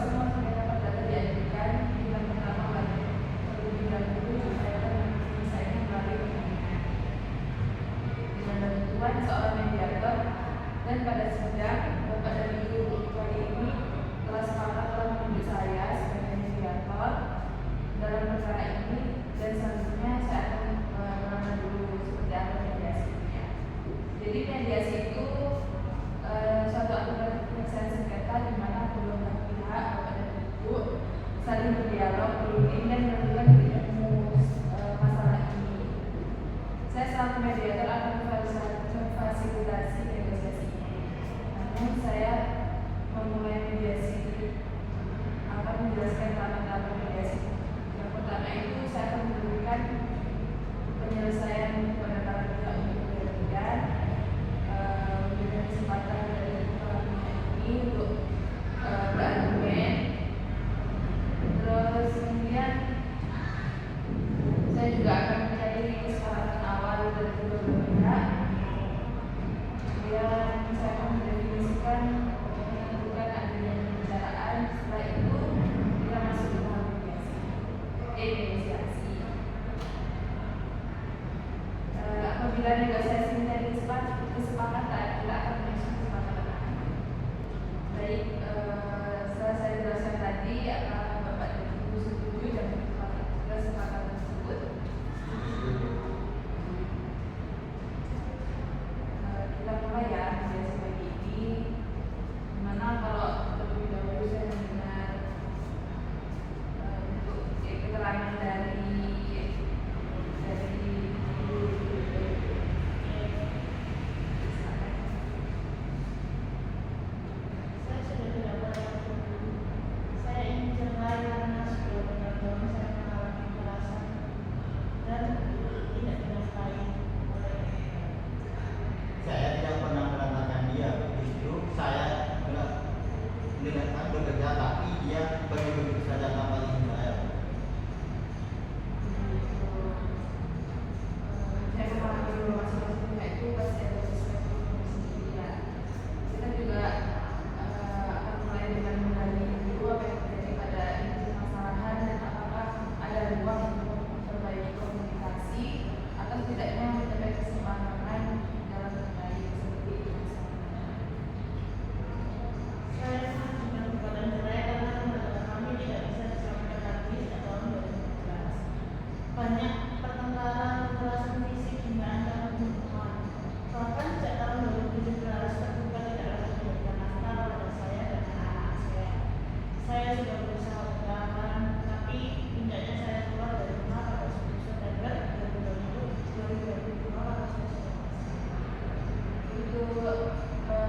semua sengketa perdata diajukan di bulan pertama wajib terlebih dahulu diupayakan menyelesaikan melalui pengadilan dengan bantuan seorang mediator, dan pada sidang Bapak dan Ibu kali ini telah sepakat telah menunjuk saya sebagai mediator dalam perkara ini, dan selanjutnya saya akan menerangkan dulu seperti apa mediasinya. Jadi mediasi itu suatu aturan penyelesaian sengketa di mana kedua belah pihak Bapak dan Ibu saling berdialog, berunding, dan menentukan titik temu masalah ini. Saya selaku mediator akan memfasilitasi negosiasi ini. Namun saya memulai mediasi akan menjelaskan tahapan-tahapan mediasi. Yang pertama itu saya akan memberikan penyelesaian kepada para pihak untuk berdialog, memberikan kesempatan dari para pihak ini untuk berargumen. Terus kemudian saya juga akan mencari kesepakatan awal dari kedua belah pihak. Kemudian saya akan mendefinisikan, menentukan adanya pembicaraan. Setelah itu kita masuk ke tahap negosiasi. Apabila negosiasi mencari kesepakatan, kita akan menyusun kesepakatan. Baik, setelah saya jelaskan tadi, apakah Bapak dan Ibu setuju dengan kesepakatan tersebut? Kita mulai ya mediasi pagi ini. Dimana kalau terlebih dahulu saya mendengar untuk keterangan dari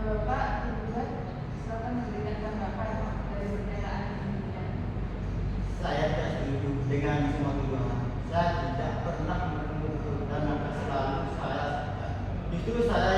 Bapak tergugat silakan memberikan tanggapan dari pernyataan ini. Saya tidak setuju dengan semua tuduhan. Saya tidak pernah menemukan dan selalu saya justru saya